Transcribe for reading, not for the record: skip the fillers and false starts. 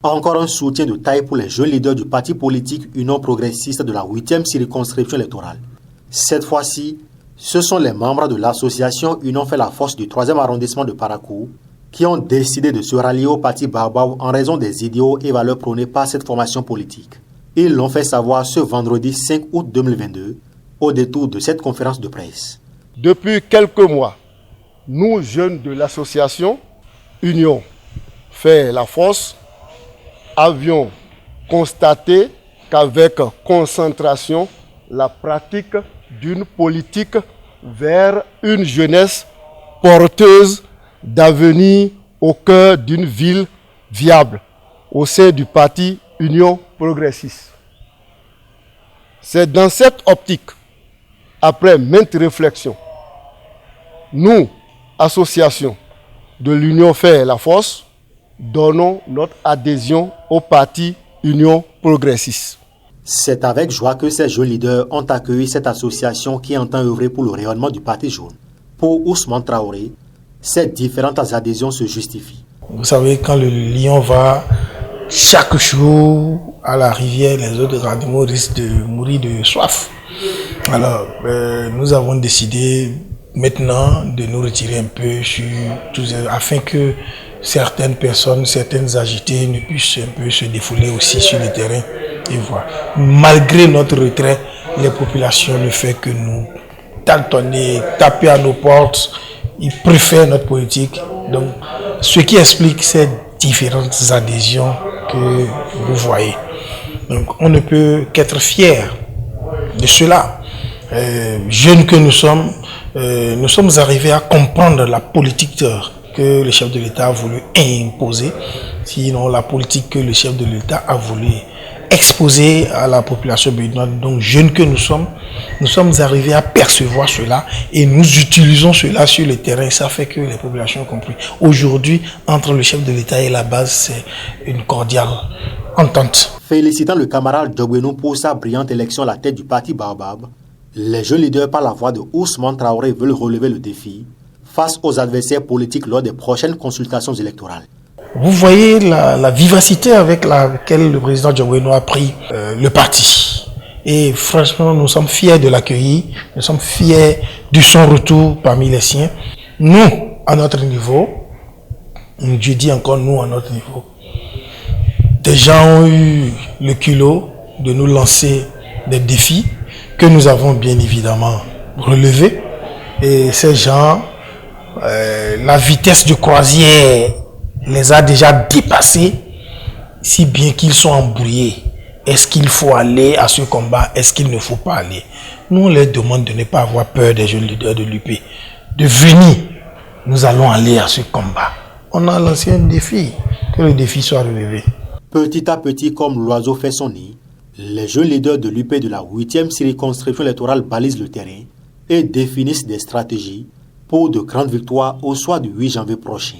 Encore un soutien de taille pour les jeunes leaders du parti politique Union progressiste de la 8e circonscription électorale. Cette fois-ci, ce sont les membres de l'association Union fait la force du 3e arrondissement de Parakou qui ont décidé de se rallier au parti Baobab en raison des idéaux et valeurs prônés par cette formation politique. Ils l'ont fait savoir ce vendredi 5 août 2022 au détour de cette conférence de presse. Depuis quelques mois, nous jeunes de l'association Union fait la force avions constaté qu'avec concentration, la pratique d'une politique vers une jeunesse porteuse d'avenir au cœur d'une ville viable au sein du parti Union progressiste. C'est dans cette optique, après maintes réflexions, nous, association de l'Union fait la force, donnons notre adhésion au parti Union progressiste. C'est avec joie que ces jeunes leaders ont accueilli cette association qui entend œuvrer pour le rayonnement du parti jaune. Pour Ousmane Traoré, ces différentes adhésions se justifient. Vous savez, quand le lion va chaque jour à la rivière, les autres animaux risquent de mourir de soif. Alors, nous avons décidé maintenant de nous retirer un peu afin que certaines personnes, certaines agitées ne puissent un peu se défouler aussi sur le terrain et voir. Malgré notre retrait, les populations ne font que nous tâtonner, taper à nos portes. Ils préfèrent notre politique. Donc, ce qui explique ces différentes adhésions que vous voyez. Donc, on ne peut qu'être fiers de cela. Jeunes que nous sommes arrivés à comprendre la politique que le chef de l'État a voulu imposer, sinon la politique que le chef de l'État a voulu exposer à la population béninoise. Donc, jeunes que nous sommes arrivés à percevoir cela et nous utilisons cela sur le terrain. Ça fait que les populations ont compris. Aujourd'hui, entre le chef de l'État et la base, c'est une cordiale entente. Félicitant le camarade Djogbenou pour sa brillante élection à la tête du parti Baobab, les jeunes leaders par la voix de Ousmane Traoré veulent relever le défi face aux adversaires politiques lors des prochaines consultations électorales. Vous voyez la vivacité avec laquelle le président Djogbenou a pris le parti. Et franchement, nous sommes fiers de l'accueillir, nous sommes fiers de son retour parmi les siens. Nous, à notre niveau, je dis encore nous à notre niveau, des gens ont eu le culot de nous lancer des défis que nous avons bien évidemment relevés. Et ces gens, la vitesse de croisière les a déjà dépassés, si bien qu'ils sont embrouillés. Est-ce qu'il faut aller à ce combat? Est-ce qu'il ne faut pas aller? Nous, on leur demande de ne pas avoir peur des jeunes leaders de l'UP. De venir, nous allons aller à ce combat. On a lancé un défi, que le défi soit relevé. Petit à petit, comme l'oiseau fait son nid, les jeunes leaders de l'UP de la 8e circonscription électorale balisent le terrain et définissent des stratégies pour de grandes victoires au soir du 8 janvier prochain.